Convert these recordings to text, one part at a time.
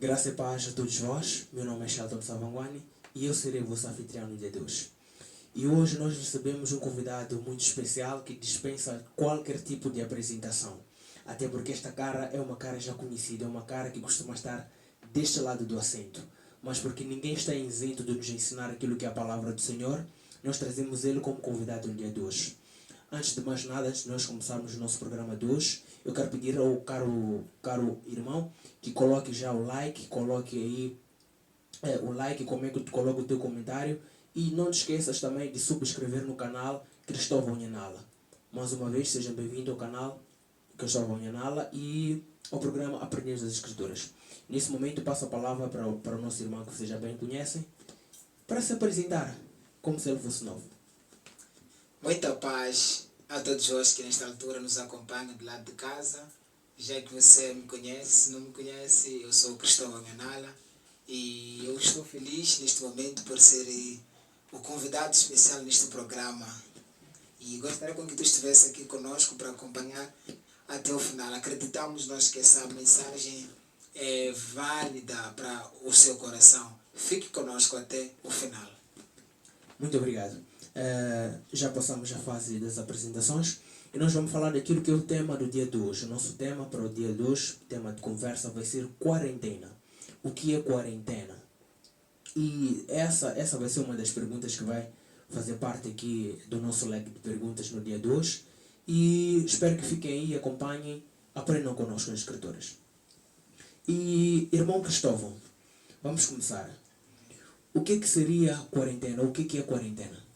Graça e paz a todos vós. Meu nome é Shelton Savangwani e eu serei o vosso anfitrião no dia de hoje. E hoje nós recebemos um convidado muito especial que dispensa qualquer tipo de apresentação. Até porque esta cara é uma cara já conhecida, é uma cara que costuma estar deste lado do assento. Mas porque ninguém está isento de nos ensinar aquilo que é a palavra do Senhor, nós trazemos ele como convidado no dia de hoje. Antes de mais nada, antes de nós começarmos o nosso programa de hoje, eu quero pedir ao caro irmão que coloque já o like, coloque aí o like, coloque o teu comentário e não te esqueças também de subscrever no canal Cristóvão Nhanala. Mais uma vez, seja bem-vindo ao canal Cristóvão Nhanala e ao programa Aprendendo as Escrituras. Nesse momento, passo a palavra para o nosso irmão que vocês já bem conhecem, para se apresentar como se ele fosse novo. Muita paz a todos vós que nesta altura nos acompanham do lado de casa. Já que você me conhece, se não me conhece, eu sou o Cristóvão Nhanala e eu estou feliz neste momento por ser o convidado especial neste programa. E gostaria que tu estivesse aqui conosco para acompanhar até o final. Acreditamos nós que essa mensagem é válida para o seu coração. Fique conosco até o final. Muito obrigado. Já passamos a fase das apresentações e nós vamos falar daquilo que é o tema do dia de hoje. O nosso tema para o dia de hoje, o tema de conversa vai ser quarentena. O que é quarentena? E essa vai ser uma das perguntas que vai fazer parte aqui do nosso leque de perguntas no dia de hoje. E espero que fiquem aí, acompanhem, aprendam connosco as escrituras. E irmão Cristóvão, vamos começar. O que seria quarentena? O que é quarentena?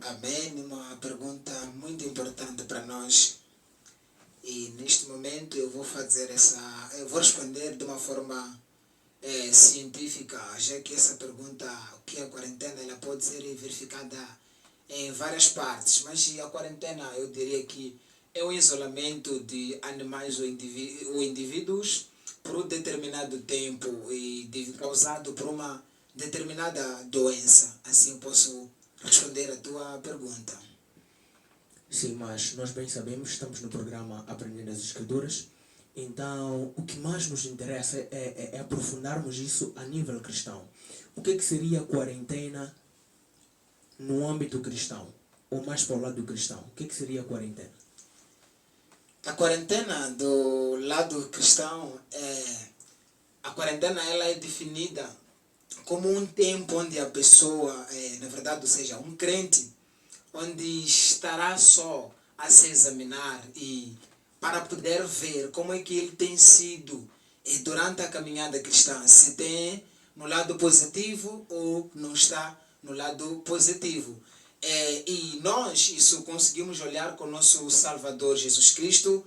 Amém, uma pergunta muito importante para nós. E neste momento eu vou responder de uma forma científica, já que essa pergunta, o que é a quarentena, ela pode ser verificada em várias partes, mas a quarentena eu diria que é o isolamento de animais ou indivíduos por um determinado tempo e causado por uma determinada doença. Assim eu posso responder a tua pergunta. Sim, mas nós bem sabemos, estamos no programa Aprendendo as Escrituras, então o que mais nos interessa é aprofundarmos isso a nível cristão. O que seria a quarentena no âmbito cristão? Ou mais para o lado cristão? O que seria a quarentena? A quarentena do lado cristão, a quarentena ela é definida como um tempo onde a pessoa, na verdade, ou seja, um crente, onde estará só a se examinar e para poder ver como é que ele tem sido durante a caminhada cristã, se tem no lado positivo ou não está no lado positivo. E nós isso conseguimos olhar com o nosso Salvador Jesus Cristo,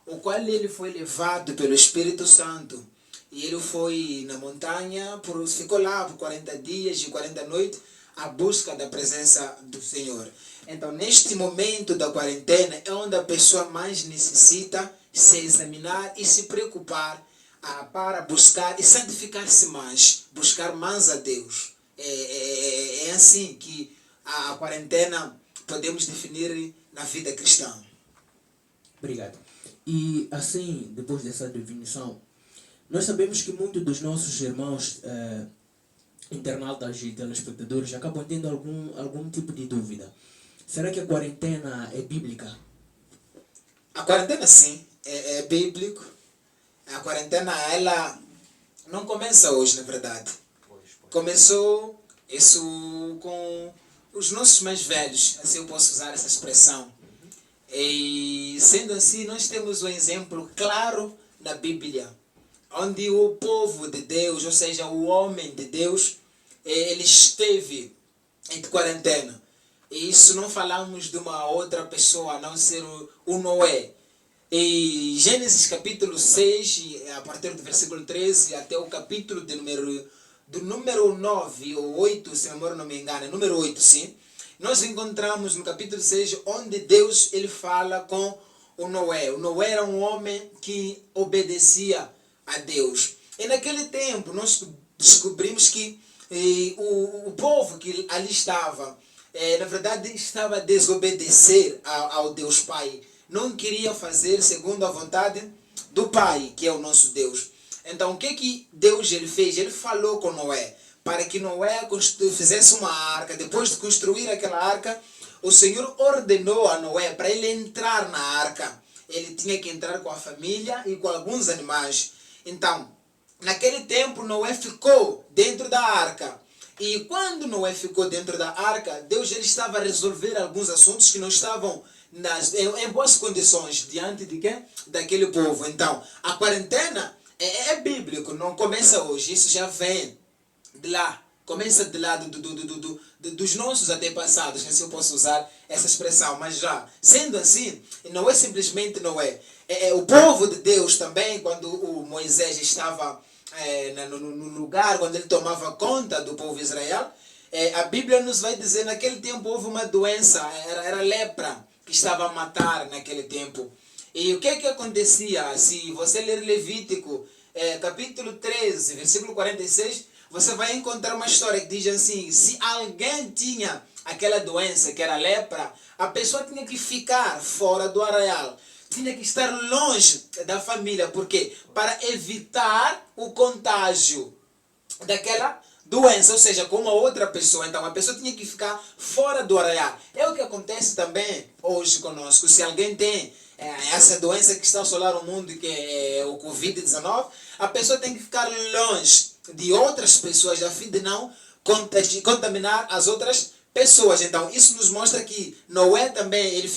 o qual ele foi levado pelo Espírito Santo. E ele foi na montanha, ficou lá por 40 dias e 40 noites, à busca da presença do Senhor. Então, neste momento da quarentena, é onde a pessoa mais necessita se examinar e se preocupar para buscar e santificar-se mais, buscar mais a Deus. É assim que a quarentena podemos definir na vida cristã. Obrigado. E assim, depois dessa definição, nós sabemos que muitos dos nossos irmãos internautas e telespectadores acabam tendo algum tipo de dúvida. Será que a quarentena é bíblica? A quarentena sim, é bíblico. A quarentena ela não começa hoje, na verdade. Começou isso com os nossos mais velhos, assim eu posso usar essa expressão. E sendo assim, nós temos um exemplo claro na Bíblia, onde o povo de Deus, ou seja, o homem de Deus, ele esteve em quarentena. E isso não falamos de uma outra pessoa, a não ser o Noé. Em Gênesis capítulo 6, a partir do versículo 13 até o capítulo do número 9 ou 8, se a memória não me engana, número 8, sim. Nós encontramos no capítulo 6 onde Deus ele fala com o Noé. O Noé era um homem que obedecia a Deus. E naquele tempo nós descobrimos que o povo que ali estava, na verdade estava a desobedecer ao Deus Pai. Não queria fazer segundo a vontade do Pai, que é o nosso Deus. Então, o que Deus ele fez? Ele falou com Noé, para que Noé fizesse uma arca. Depois de construir aquela arca, o Senhor ordenou a Noé para ele entrar na arca. Ele tinha que entrar com a família e com alguns animais. Então, naquele tempo, Noé ficou dentro da arca. E quando Noé ficou dentro da arca, Deus ele estava a resolver alguns assuntos que não estavam em boas condições diante de quem? Daquele povo. Então, a quarentena é bíblico, não começa hoje, isso já vem de lá. Começa de lá dos nossos antepassados, assim eu posso usar essa expressão. Mas já, sendo assim, não é simplesmente Noé. O povo de Deus também, quando o Moisés estava no lugar, quando ele tomava conta do povo de Israel, a Bíblia nos vai dizer, naquele tempo houve uma doença, era lepra, que estava a matar naquele tempo. E o que acontecia? Se você ler Levítico, capítulo 13, versículo 46, você vai encontrar uma história que diz assim, se alguém tinha aquela doença, que era lepra, a pessoa tinha que ficar fora do arraial, tinha que estar longe da família. Por quê? Para evitar o contágio daquela doença, ou seja, com uma outra pessoa. Então a pessoa tinha que ficar fora do arraial. É o que acontece também hoje conosco. Se alguém tem essa doença que está a assolar o mundo, que é o Covid-19, a pessoa tem que ficar longe de outras pessoas a fim de não contaminar as outras pessoas. Então isso nos mostra que Noé também ele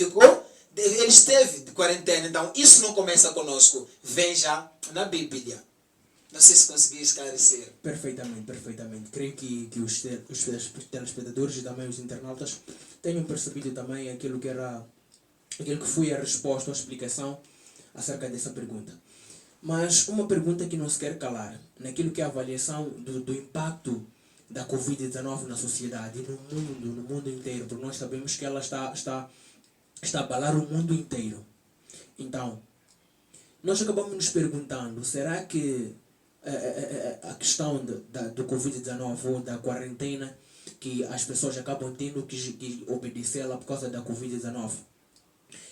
esteve de quarentena. Então isso não começa conosco, vem já na Bíblia. Não sei se consegui esclarecer. Perfeitamente, perfeitamente. Creio que os telespectadores e também os internautas tenham percebido também aquilo que foi a resposta, a explicação acerca dessa pergunta. Mas uma pergunta que não se quer calar, naquilo que é a avaliação do impacto da Covid-19 na sociedade e no mundo inteiro, porque nós sabemos que ela está a abalar o mundo inteiro. Então, nós acabamos nos perguntando, será que a questão do Covid-19 ou da quarentena, que as pessoas acabam tendo que obedecê-la por causa da Covid-19,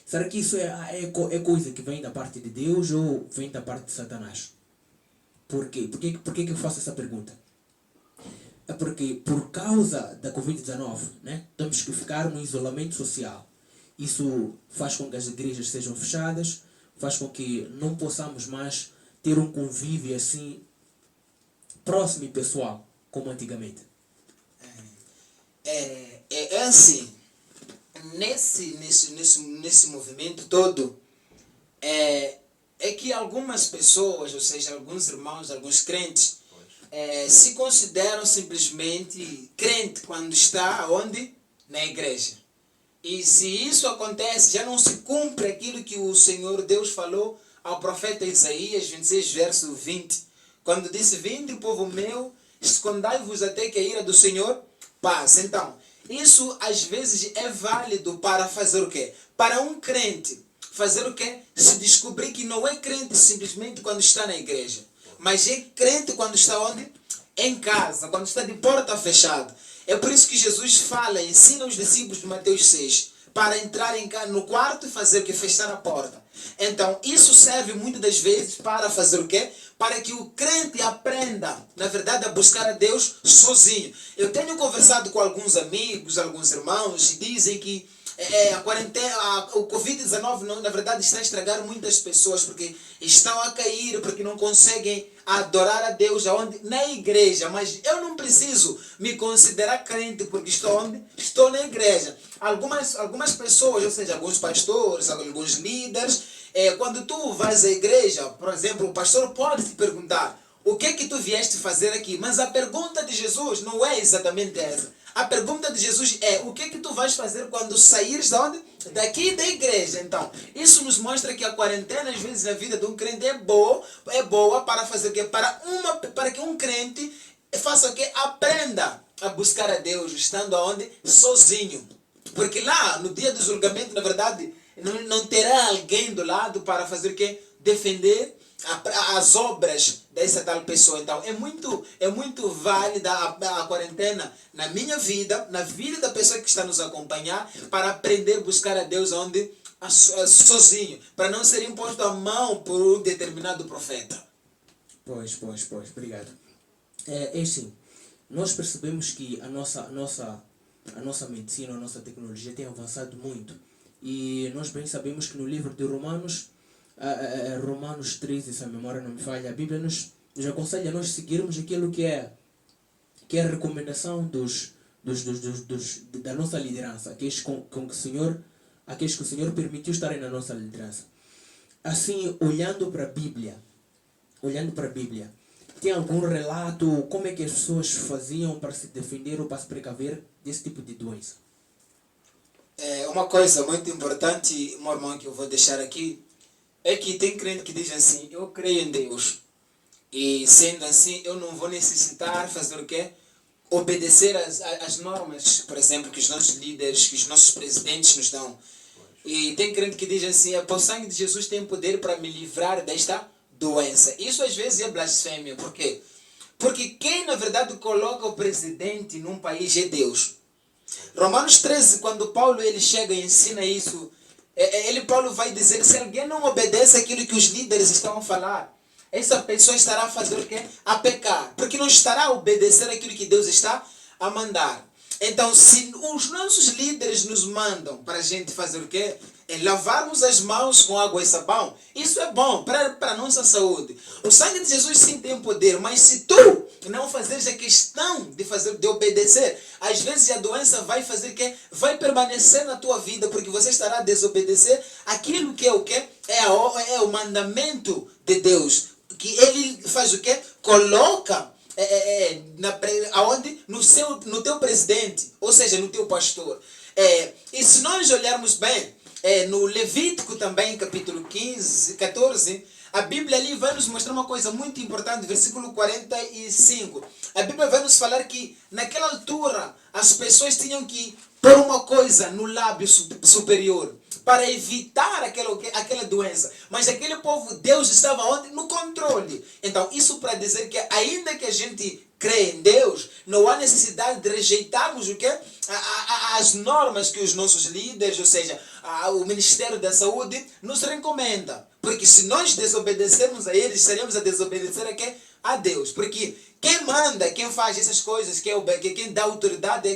será que isso é coisa que vem da parte de Deus ou vem da parte de Satanás? Por quê? Por que eu faço essa pergunta? É porque por causa da Covid-19, né, temos que ficar no isolamento social. Isso faz com que as igrejas sejam fechadas, faz com que não possamos mais ter um convívio assim próximo e pessoal, como antigamente. É assim, nesse movimento todo, é que algumas pessoas, ou seja, alguns irmãos, alguns crentes, se consideram simplesmente crente quando está onde? Na igreja. E se isso acontece, já não se cumpre aquilo que o Senhor Deus falou ao profeta Isaías 26, verso 20, quando disse, vinde, povo meu, escondai-vos até que a ira do Senhor passe. Então, isso às vezes é válido para fazer o quê? Para um crente fazer o quê? Se descobrir que não é crente simplesmente quando está na igreja, mas é crente quando está onde? Em casa, quando está de porta fechada. É por isso que Jesus ensina os discípulos de Mateus 6, para entrar no quarto e fazer o que? Fechar a porta. Então, isso serve muitas das vezes para fazer o quê? Para que o crente aprenda, na verdade, a buscar a Deus sozinho. Eu tenho conversado com alguns amigos, alguns irmãos, e dizem que a quarentena, o Covid-19, na verdade, está a estragar muitas pessoas, porque estão a cair, porque não conseguem adorar a Deus aonde? Na igreja. Mas eu não preciso me considerar crente porque estou onde? Estou na igreja. Algumas pessoas, ou seja, alguns pastores, alguns líderes, quando tu vais à igreja, por exemplo, o pastor pode te perguntar, o que é que tu vieste fazer aqui? Mas a pergunta de Jesus não é exatamente essa. A pergunta de Jesus é, o que é que tu vais fazer quando saíres de onde? Daqui da igreja. Então, isso nos mostra que a quarentena, às vezes, na vida de um crente é boa para fazer o quê? Para que um crente faça o quê? Aprenda a buscar a Deus, estando aonde? Sozinho. Porque lá, no dia do julgamento, na verdade, não terá alguém do lado para fazer o quê? Defender as obras dessa tal pessoa. Então é muito válida a quarentena na minha vida, na vida da pessoa que está nos acompanhar, para aprender a buscar a Deus onde? Sozinho, para não ser imposto a mão por um determinado profeta. Pois, obrigado. É assim, nós percebemos que a nossa medicina, a nossa tecnologia tem avançado muito. E nós bem sabemos que no livro de Romanos, Romanos 13, se a memória não me falha, a Bíblia nos aconselha a nós seguirmos aquilo que é a recomendação da nossa liderança, aqueles que o Senhor permitiu estarem na nossa liderança. Assim, olhando para a Bíblia, tem algum relato como é que as pessoas faziam para se defender ou para se precaver desse tipo de doença? Uma coisa muito importante, meu irmão, que eu vou deixar aqui, é que tem crente que diz assim, eu creio em Deus. E sendo assim, eu não vou necessitar fazer o quê? Obedecer às normas, por exemplo, que os nossos líderes, que os nossos presidentes nos dão. E tem crente que diz assim, o sangue de Jesus tem poder para me livrar desta doença. Isso às vezes é blasfêmia. Por quê? Porque quem na verdade coloca o presidente num país é Deus. Romanos 13, quando Paulo ele chega e ensina isso, Paulo vai dizer que se alguém não obedece aquilo que os líderes estão a falar, essa pessoa estará a fazer o quê? A pecar. Porque não estará a obedecer aquilo que Deus está a mandar. Então, se os nossos líderes nos mandam para a gente fazer o quê? É lavarmos as mãos com água e sabão. Isso é bom para a nossa saúde. O sangue de Jesus sim tem poder, mas se tu não fazeres a questão de obedecer, às vezes a doença vai fazer que vai permanecer na tua vida, porque você estará a desobedecer aquilo que é o quê? É o mandamento de Deus. Que ele faz o quê? Coloca aonde? No teu presidente, ou seja, no teu pastor. E se nós olharmos bem, no Levítico também, capítulo 14, a Bíblia ali vai nos mostrar uma coisa muito importante, versículo 45. A Bíblia vai nos falar que naquela altura as pessoas tinham que pôr uma coisa no lábio superior para evitar aquela doença. Mas aquele povo, Deus estava onde? No controle. Então, isso para dizer que ainda que a gente crê em Deus, não há necessidade de rejeitarmos o quê? As normas que os nossos líderes, ou seja, o Ministério da Saúde, nos recomenda. Porque se nós desobedecermos a eles, estaremos a desobedecer a quê? A Deus. Porque quem manda, quem faz essas coisas, quem dá autoridade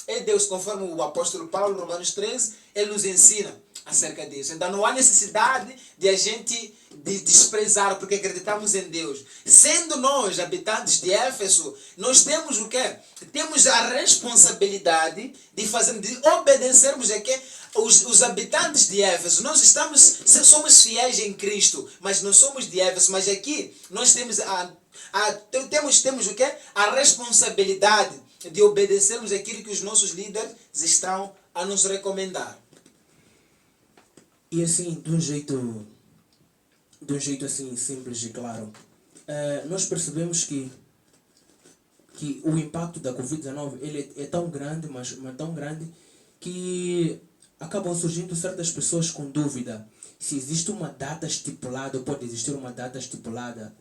é Deus, conforme o apóstolo Paulo, Romanos 13, ele nos ensina acerca disso. Então não há necessidade de a gente desprezar, porque acreditamos em Deus. Sendo nós, habitantes de Éfeso, nós temos o quê? Temos a responsabilidade de obedecermos a quê? Os habitantes de Éfeso. Nós somos fiéis em Cristo, mas não somos de Éfeso. Mas aqui nós temos temos o quê? A responsabilidade de obedecermos aquilo que os nossos líderes estão a nos recomendar. E assim, de um jeito assim simples e claro, nós percebemos que o impacto da Covid-19 ele é tão grande, mas tão grande, que acabam surgindo certas pessoas com dúvida se existe uma data estipulada, ou pode existir uma data estipulada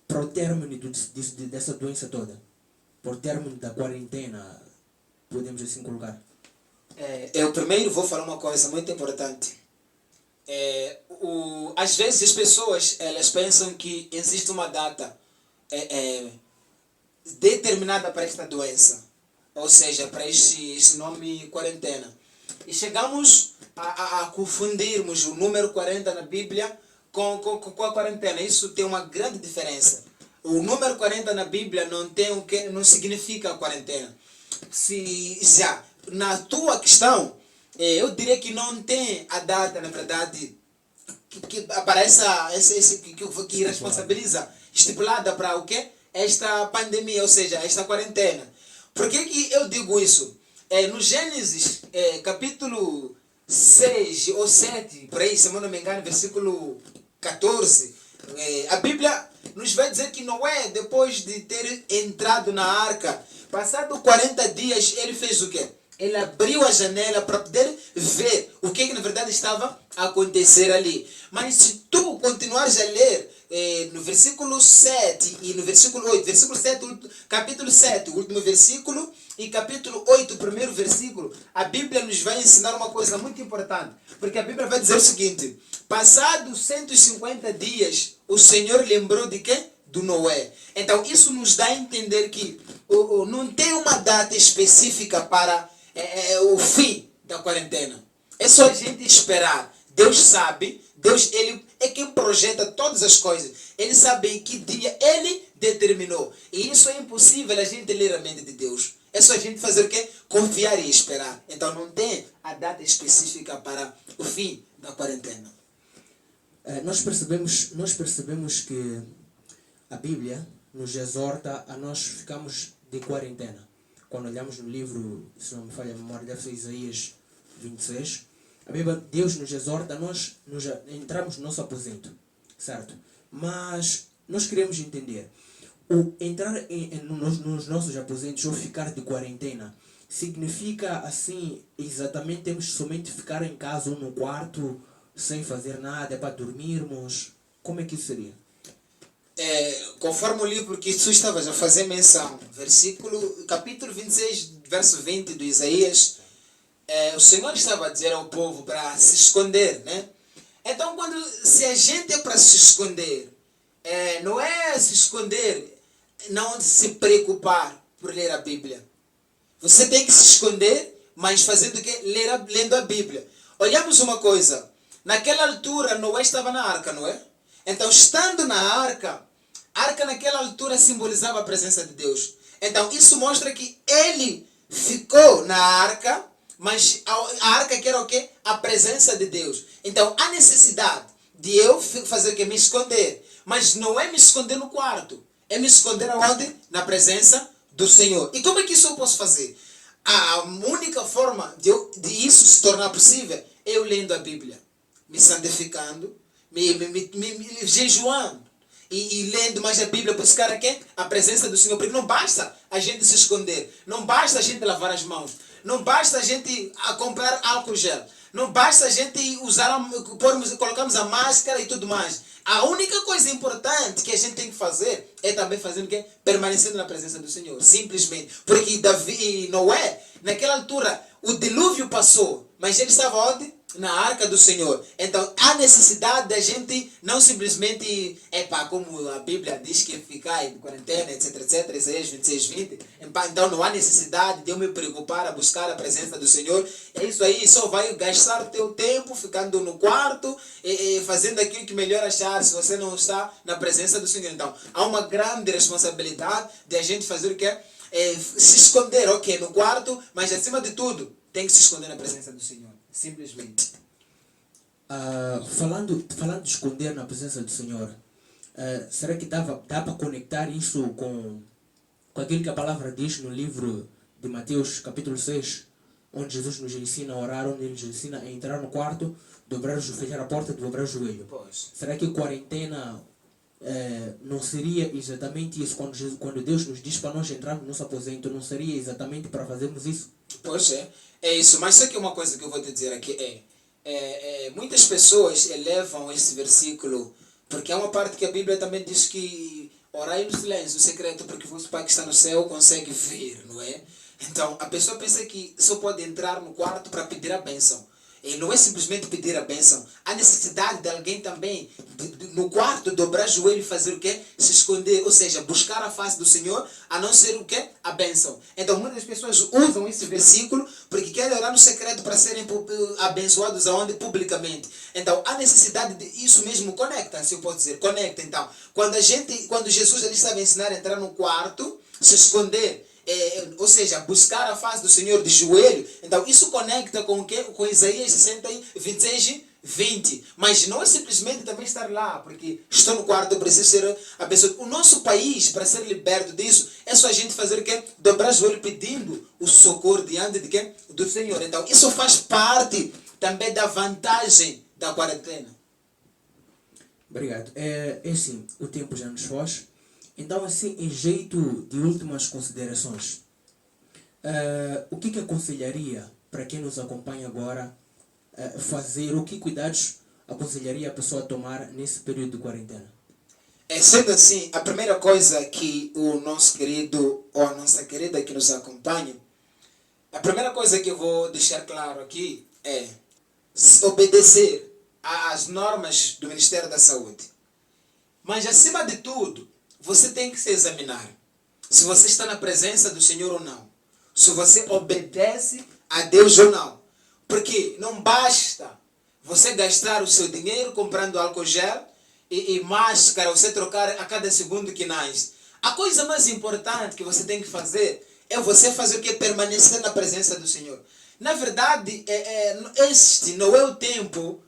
para o término dessa doença toda, para o término da quarentena, podemos assim colocar. Eu primeiro vou falar uma coisa muito importante. Às vezes as pessoas elas pensam que existe uma data determinada para esta doença, ou seja, para esse nome quarentena. E chegamos a confundirmos o número 40 na Bíblia com a quarentena. Isso tem uma grande diferença. O número 40 na Bíblia não significa quarentena. Se já na tua questão, eu diria que não tem a data, na verdade, para que responsabiliza, estipulada para o quê? Esta pandemia, ou seja, esta quarentena. Por que eu digo isso? No Gênesis, capítulo 6 ou 7, por aí, se eu não me engano, versículo 14, a Bíblia nos vai dizer que Noé, depois de ter entrado na arca, passado 40 dias, ele fez o quê? Ele abriu a janela para poder ver o que na verdade estava a acontecer ali. Mas se tu continuares a ler no versículo 7 e no versículo 8, versículo 7, capítulo 7, o último versículo, e capítulo 8, primeiro versículo, a Bíblia nos vai ensinar uma coisa muito importante. Porque a Bíblia vai dizer o seguinte: passados 150 dias, o Senhor lembrou de quê? Do Noé. Então isso nos dá a entender que não tem uma data específica para o fim da quarentena. É só a gente esperar. Deus sabe, Deus ele é quem projeta todas as coisas. Ele sabe em que dia ele determinou. E isso é impossível a gente ler a mente de Deus. É só a gente fazer o quê? Confiar e esperar. Então não tem a data específica para o fim da quarentena. Nós percebemos que a Bíblia nos exorta a nós ficarmos de quarentena. Quando olhamos no livro, se não me falha a memória, deve ser Isaías 26, a Bíblia, Deus nos exorta a nós entrarmos no nosso aposento, certo? Mas nós queremos entender, o entrar nos nossos aposentos ou ficar de quarentena, significa assim, exatamente temos somente ficar em casa ou no quarto, sem fazer nada, é para dormirmos? Como é que isso seria? Conforme o livro que tu estavas a fazer menção, capítulo 26, verso 20 do Isaías, o Senhor estava a dizer ao povo para se esconder, né? Então, se a gente é para se esconder, não é se esconder, não se preocupar por ler a Bíblia. Você tem que se esconder, mas fazendo o quê? Lendo a Bíblia. Olhamos uma coisa, naquela altura Noé estava na arca, não é? Então, estando na arca, a arca naquela altura simbolizava a presença de Deus. Então, isso mostra que ele ficou na arca, mas a arca que era o quê? A presença de Deus. Então, há necessidade de eu fazer o quê? Me esconder. Mas não é me esconder no quarto. É me esconder aonde? Na presença do Senhor. E como é que isso eu posso fazer? A única forma de isso se tornar possível é eu lendo a Bíblia. Me santificando, me jejuando. E lendo mais a Bíblia, buscar aqui a presença do Senhor. Porque não basta a gente se esconder. Não basta a gente lavar as mãos. Não basta a gente comprar álcool gel. Não basta a gente colocarmos a máscara e tudo mais. A única coisa importante que a gente tem que fazer é também fazer o quê? Permanecendo na presença do Senhor. Simplesmente. Porque Davi e Noé, naquela altura, o dilúvio passou. Mas ele estava onde? Na arca do Senhor. Então há necessidade da gente não simplesmente, como a Bíblia diz que ficar em quarentena, etc, etc, Isaías 26, 20, então não há necessidade de eu me preocupar a buscar a presença do Senhor. É isso aí, só vai gastar o teu tempo ficando no quarto fazendo aquilo que melhor achar se você não está na presença do Senhor. Então há uma grande responsabilidade de a gente fazer o que se esconder, ok, no quarto, mas acima de tudo tem que se esconder na presença do Senhor. Simplesmente. Falando de esconder na presença do Senhor, será que dá para conectar isso com aquilo que a palavra diz no livro de Mateus, capítulo 6, onde Jesus nos ensina a orar, onde ele nos ensina a entrar no quarto, fechar a porta e dobrar o joelho? Pois. Será que quarentena não seria exatamente isso? Quando Deus nos diz para nós entrarmos no nosso aposento, não seria exatamente para fazermos isso? Pois é isso. Mas só que uma coisa que eu vou te dizer aqui muitas pessoas elevam esse versículo, porque é uma parte que a Bíblia também diz que orai no silêncio, no secreto, porque o vosso Pai que está no céu consegue ver, não é? Então, a pessoa pensa que só pode entrar no quarto para pedir a bênção. E não é simplesmente pedir a bênção. Há necessidade de alguém também, no quarto, dobrar o joelho e fazer o quê? Se esconder, ou seja, buscar a face do Senhor, a não ser o quê? A bênção. Então, muitas pessoas usam esse versículo porque querem orar no secreto para serem abençoados aonde? Publicamente. Então, há necessidade de isso mesmo, conecta, se eu posso dizer, conecta. Então, quando Jesus ele estava a ensinar a entrar no quarto, se esconder, ou seja, buscar a face do Senhor de joelho, então isso conecta com o quê? Com Isaías 26, 20. Mas não é simplesmente também estar lá, porque estou no quarto, eu preciso ser abençoado. O nosso país, para ser liberto disso, é só a gente fazer o quê? Dobrar o joelho pedindo o socorro diante de quem? Do Senhor. Então isso faz parte também da vantagem da quarentena. Obrigado. Assim, o tempo já nos foge. Então, assim, em jeito de últimas considerações, o que aconselharia para quem nos acompanha agora fazer? O que cuidados aconselharia a pessoa a tomar nesse período de quarentena? Sendo assim, a primeira coisa que o nosso querido ou a nossa querida que nos acompanha A primeira coisa que eu vou deixar claro aqui é obedecer às normas do Ministério da Saúde. Mas, acima de tudo, você tem que se examinar. Se você está na presença do Senhor ou não. Se você obedece a Deus ou não. Porque não basta você gastar o seu dinheiro comprando álcool gel e máscara, você trocar a cada segundo que nasce. A coisa mais importante que você tem que fazer é você fazer o que? Permanecer na presença do Senhor. Na verdade, este não é o tempo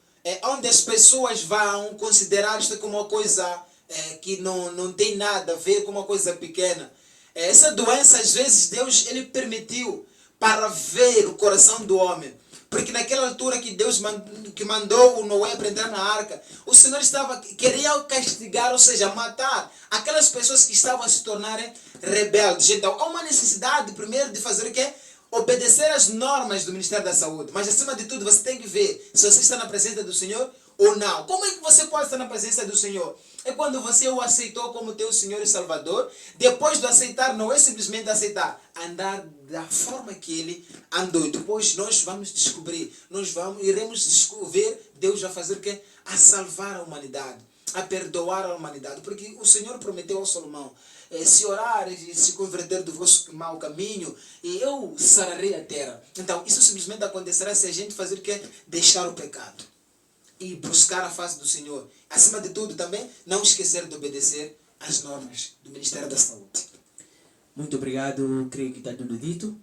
onde as pessoas vão considerar isto como uma coisa que não tem nada a ver com uma coisa pequena. Essa doença, às vezes, Deus ele permitiu para ver o coração do homem. Porque naquela altura que Deus mandou o Noé para entrar na arca, o Senhor queria castigar, ou seja, matar aquelas pessoas que estavam a se tornarem rebeldes. Então, há uma necessidade, primeiro, de fazer o quê? Obedecer às normas do Ministério da Saúde. Mas, acima de tudo, você tem que ver se você está na presença do Senhor ou não. Como é que você pode estar na presença do Senhor? É quando você o aceitou como teu Senhor e Salvador. Depois de aceitar, não é simplesmente aceitar, andar da forma que Ele andou. Depois nós vamos descobrir, iremos descobrir Deus vai fazer o quê? A salvar a humanidade, a perdoar a humanidade. Porque o Senhor prometeu ao Salomão, se orar e se converter do vosso mau caminho, e eu sararei a terra. Então, isso simplesmente acontecerá se a gente fazer o quê? Deixar o pecado e buscar a face do Senhor. Acima de tudo também, não esquecer de obedecer às normas do Ministério da Saúde. Muito obrigado, creio que está tudo dito.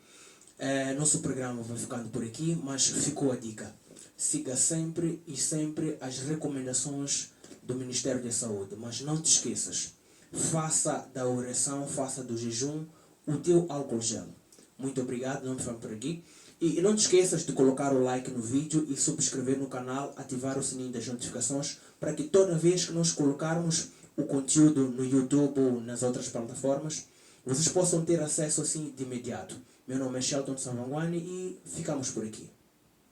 Nosso programa vai ficando por aqui, mas ficou a dica. Siga sempre e sempre as recomendações do Ministério da Saúde. Mas não te esqueças, faça da oração, faça do jejum o teu álcool gel. Muito obrigado, não me falo por aqui. E não te esqueças de colocar o like no vídeo e subscrever no canal, ativar o sininho das notificações para que toda vez que nós colocarmos o conteúdo no YouTube ou nas outras plataformas, vocês possam ter acesso assim de imediato. Meu nome é Shelton Savangwani e ficamos por aqui.